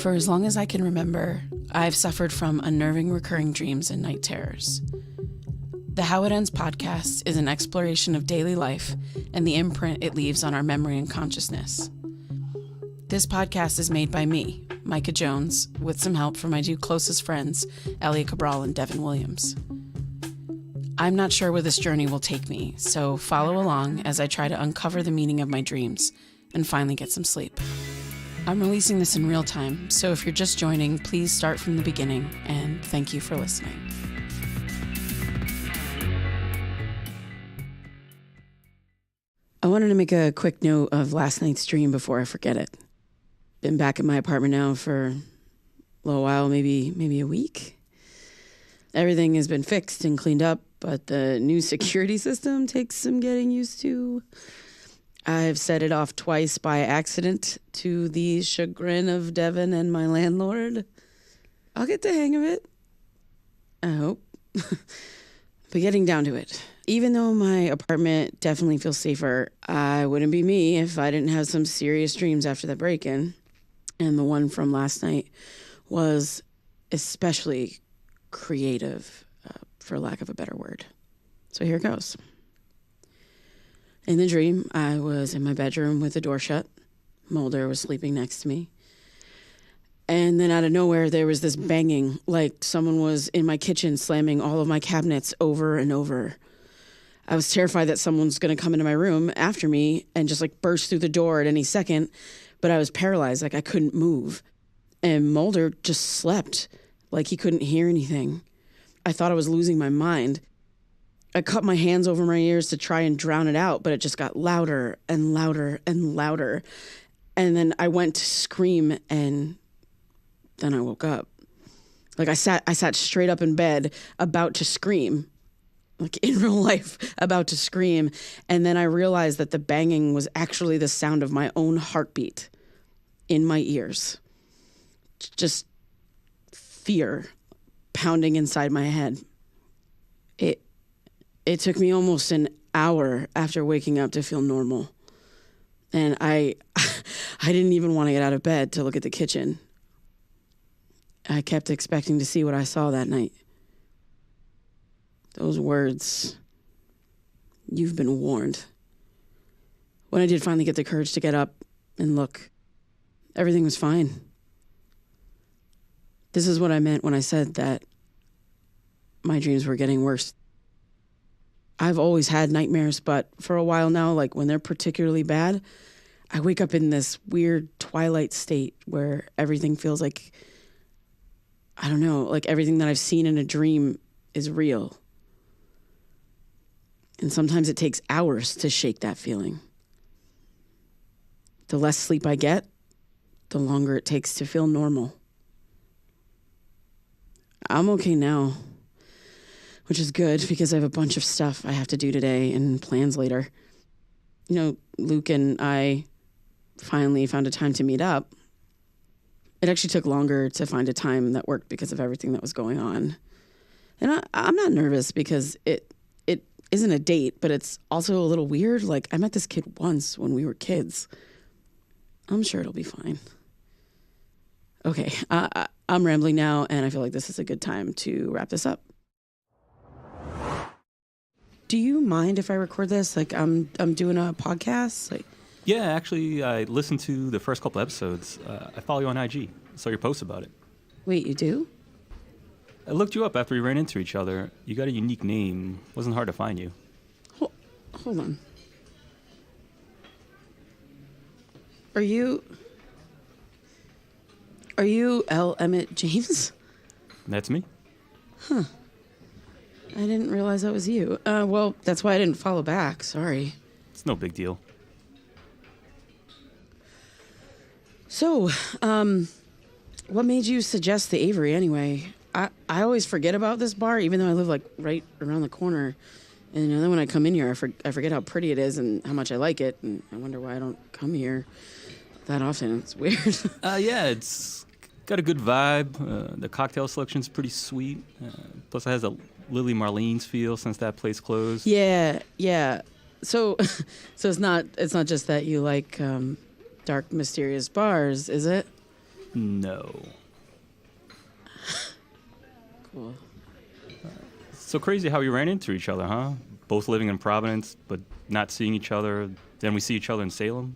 For as long as I can remember, I've suffered from unnerving recurring dreams and night terrors. The How It Ends podcast is an exploration of daily life and the imprint it leaves on our memory and consciousness. This podcast is made by me, Micah Jones, with some help from my two closest friends, Elliot Cabral and Devin Williams. I'm not sure where this journey will take me, so follow along as I try to uncover the meaning of my dreams and finally get some sleep. I'm releasing this in real time, so if you're just joining, please start from the beginning, and thank you for listening. I wanted to make a quick note of last night's dream before I forget it. Been back at my apartment now for a little while, maybe a week. Everything has been fixed and cleaned up, but the new security system takes some getting used to. I've set it off twice by accident to the chagrin of Devin and my landlord. I'll get the hang of it. I hope. But getting down to it, even though my apartment definitely feels safer, I wouldn't be me if I didn't have some serious dreams after that break-in. And the one from last night was especially creative, for lack of a better word. So here it goes. In the dream, I was in my bedroom with the door shut. Mulder was sleeping next to me. And then out of nowhere, there was this banging, like someone was in my kitchen slamming all of my cabinets over and over. I was terrified that someone's going to come into my room after me and just like burst through the door at any second. But I was paralyzed, like I couldn't move. And Mulder just slept, like he couldn't hear anything. I thought I was losing my mind. I cut my hands over my ears to try and drown it out, but it just got louder and louder and louder. And then I went to scream, and then I woke up. Like I sat straight up in bed, about to scream, like in real life, about to scream. And then I realized that the banging was actually the sound of my own heartbeat in my ears. Just fear pounding inside my head. It took me almost an hour after waking up to feel normal. And I didn't even want to get out of bed to look at the kitchen. I kept expecting to see what I saw that night. Those words, "You've been warned." When I did finally get the courage to get up and look, everything was fine. This is what I meant when I said that my dreams were getting worse. I've always had nightmares, but for a while now, like when they're particularly bad, I wake up in this weird twilight state where everything feels like, I don't know, like everything that I've seen in a dream is real. And sometimes it takes hours to shake that feeling. The less sleep I get, the longer it takes to feel normal. I'm okay now, which is good because I have a bunch of stuff I have to do today and plans later. You know, Luke and I finally found a time to meet up. It actually took longer to find a time that worked because of everything that was going on. And I'm not nervous because it isn't a date, but it's also a little weird. Like, I met this kid once when we were kids. I'm sure it'll be fine. Okay, I'm rambling now, and I feel like this is a good time to wrap this up. Do you mind if I record this? Like, I'm doing a podcast? Like, yeah, actually, I listened to the first couple episodes. I follow you on IG. Saw your post about it. Wait, you do? I looked you up after we ran into each other. You got a unique name. Wasn't hard to find you. Hold on. Are you L. Emmett James? That's me. Huh. I didn't realize that was you. Well, that's why I didn't follow back. Sorry. It's no big deal. So, what made you suggest the Avery anyway? I always forget about this bar, even though I live like right around the corner. And then when I come in here, I forget how pretty it is and how much I like it. And I wonder why I don't come here that often. It's weird. Yeah, it's got a good vibe. The cocktail selection's pretty sweet. Plus, it has a Lily Marlene's feel since that place closed. Yeah. So it's not just that you like dark, mysterious bars, is it? No. Cool. So crazy how we ran into each other, huh? Both living in Providence, but not seeing each other. Then we see each other in Salem.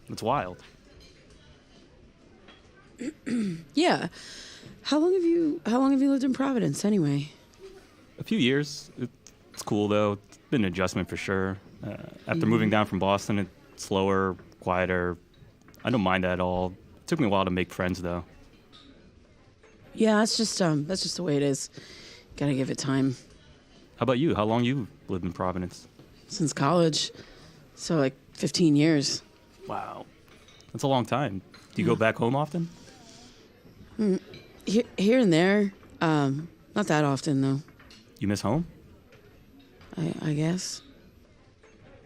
It's wild. Yeah. How long have you lived in Providence anyway? A few years. It's cool, though. It's been an adjustment for sure. After moving down from Boston, it's slower, quieter. I don't mind that at all. It took me a while to make friends, though. Yeah, that's just the way it is. Gotta give it time. How about you? How long you lived in Providence? Since college. So like 15 years. Wow. That's a long time. Do you go back home often? Here and there. Not that often though. You miss home? I guess.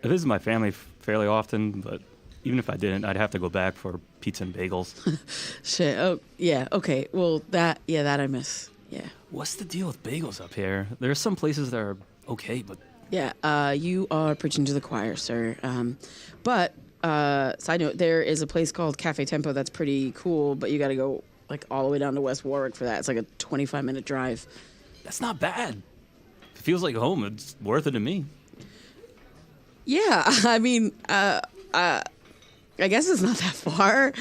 I visit my family fairly often, but even if I didn't, I'd have to go back for pizza and bagels. Shit. Oh, yeah. Okay. Well, that I miss. Yeah. What's the deal with bagels up here? There are some places that are okay, but... Yeah. You are preaching to the choir, sir. But side note, there is a place called Cafe Tempo that's pretty cool, but you got to go like all the way down to West Warwick for that. It's like a 25-minute drive. That's not bad. It feels like home. It's worth it to me. Yeah. I mean, I guess it's not that far.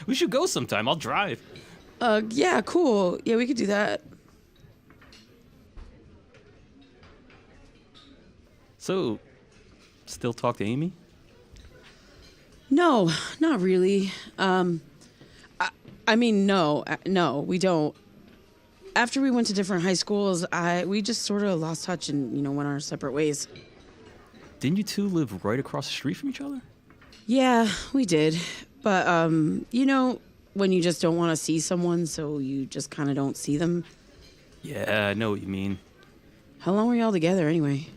We should go sometime. I'll drive. Yeah, cool. Yeah, we could do that. So, still talk to Amy? No, not really. I mean, no, we don't. After we went to different high schools, we just sort of lost touch and, went our separate ways. Didn't you two live right across the street from each other? Yeah, we did. But, when you just don't want to see someone, so you just kind of don't see them. Yeah, I know what you mean. How long were y'all together anyway?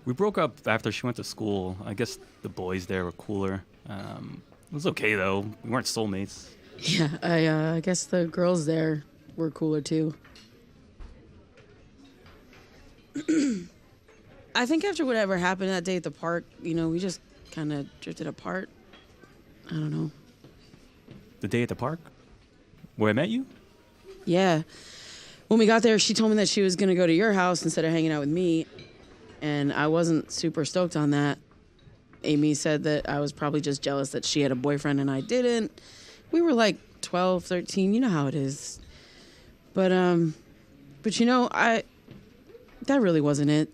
We broke up after she went to school. I guess the boys there were cooler. It was okay, though. We weren't soulmates. Yeah, I guess the girls there were cooler, too. I think after whatever happened that day at the park, we just kind of drifted apart. I don't know. The day at the park? Where I met you? Yeah. When we got there, she told me that she was going to go to your house instead of hanging out with me. And I wasn't super stoked on that. Amy said that I was probably just jealous that she had a boyfriend and I didn't. We were like 12, 13. You know how it is. But that really wasn't it.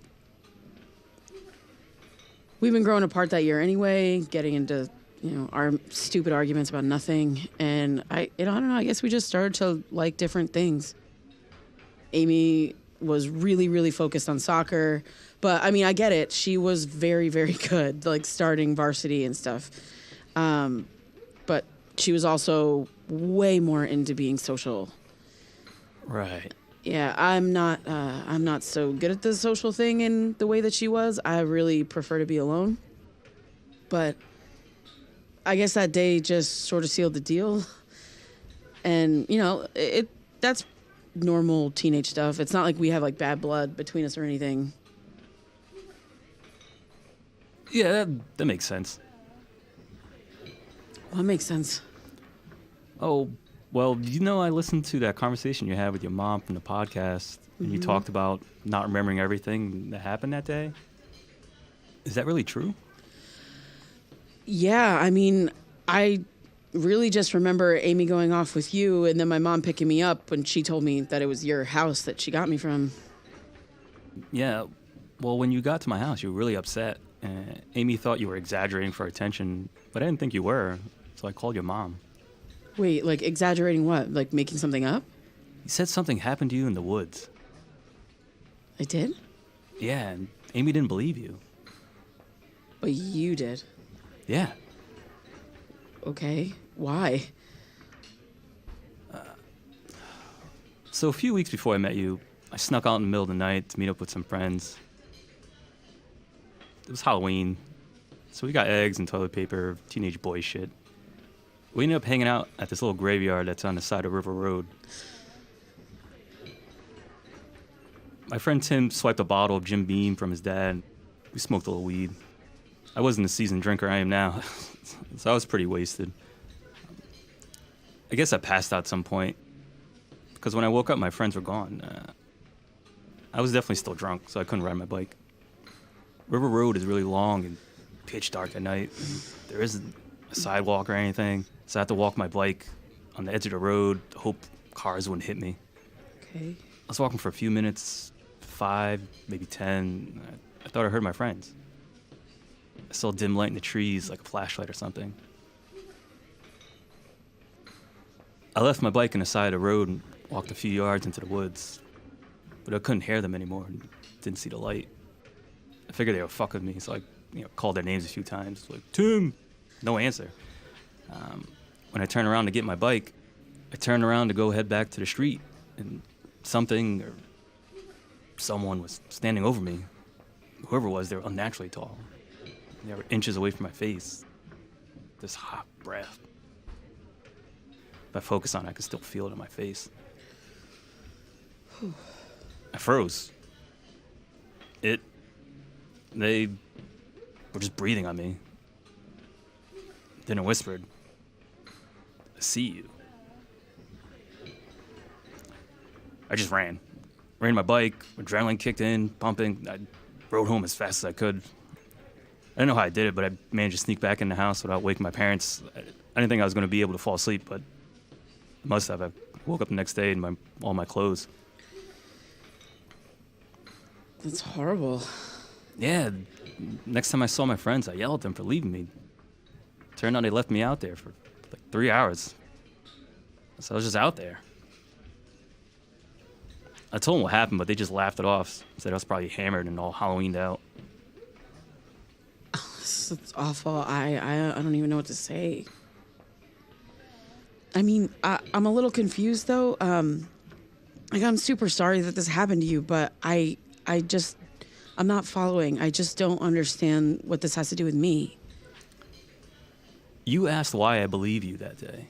We've been growing apart that year anyway, getting into, our stupid arguments about nothing. And I don't know, I guess we just started to like different things. Amy was really, really focused on soccer. But, I mean, I get it. She was very, very good, like starting varsity and stuff. But she was also way more into being social. Right. Yeah, I'm not so good at the social thing in the way that she was. I really prefer to be alone. But I guess that day just sort of sealed the deal. And, that's normal teenage stuff. It's not like we have like bad blood between us or anything. Yeah, that makes sense. What makes sense? Oh, well, I listened to that conversation you had with your mom from the podcast, and you talked about not remembering everything that happened that day. Is that really true? Yeah, I mean, I really just remember Amy going off with you, and then my mom picking me up when she told me that it was your house that she got me from. Yeah, well, when you got to my house, you were really upset. Amy thought you were exaggerating for attention, but I didn't think you were, so I called your mom. Wait, like exaggerating what? Like making something up? You said something happened to you in the woods. I did? Yeah, and Amy didn't believe you. But you did. Yeah. Okay, why? So a few weeks before I met you, I snuck out in the middle of the night to meet up with some friends. It was Halloween, so we got eggs and toilet paper, teenage boy shit. We ended up hanging out at this little graveyard that's on the side of River Road. My friend Tim swiped a bottle of Jim Beam from his dad. We smoked a little weed. I wasn't the seasoned drinker I am now, so I was pretty wasted. I guess I passed out at some point because when I woke up, my friends were gone. I was definitely still drunk, so I couldn't ride my bike. River Road is really long and pitch dark at night. There isn't a sidewalk or anything, so I had to walk my bike on the edge of the road to hope cars wouldn't hit me. Okay. I was walking for a few minutes, 5, maybe 10. I thought I heard my friends. I saw a dim light in the trees, like a flashlight or something. I left my bike on the side of the road and walked a few yards into the woods, but I couldn't hear them anymore and didn't see the light. I figured they were fucking with me, so I called their names a few times, like, Tim! No answer. When I turned around to get my bike, I turned around to go head back to the street, and something or someone was standing over me. Whoever it was, they were unnaturally tall. They were inches away from my face. This hot breath. If I focus on it, I could still feel it in my face. I froze. They were just breathing on me. Then it whispered, I see you. I just ran. Ran my bike, adrenaline kicked in, pumping. I rode home as fast as I could. I didn't know how I did it, but I managed to sneak back in the house without waking my parents. I didn't think I was going to be able to fall asleep, but I must have. I woke up the next day in all my clothes. That's horrible. Yeah, next time I saw my friends, I yelled at them for leaving me. Turned out they left me out there for like 3 hours. So I was just out there. I told them what happened, but they just laughed it off. Said I was probably hammered and all Halloweened out. It's awful. I don't even know what to say. I mean, I'm a little confused though. I'm super sorry that this happened to you, but I'm not following. I just don't understand what this has to do with me. You asked why I believe you that day.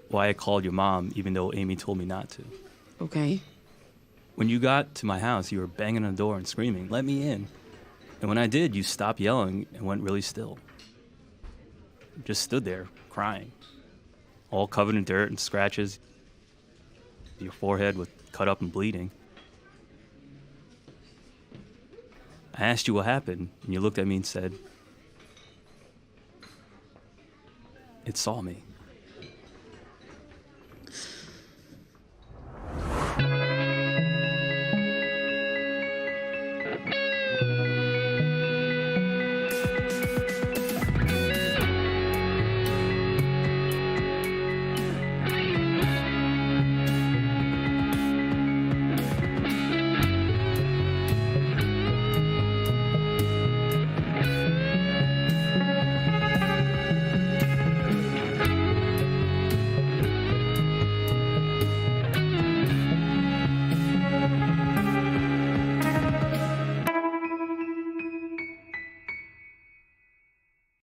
Why I called your mom, even though Amy told me not to. Okay. When you got to my house, you were banging on the door and screaming, let me in. And when I did, you stopped yelling and went really still. Just stood there, crying. All covered in dirt and scratches. Your forehead was cut up and bleeding. I asked you what happened, and you looked at me and said, it saw me.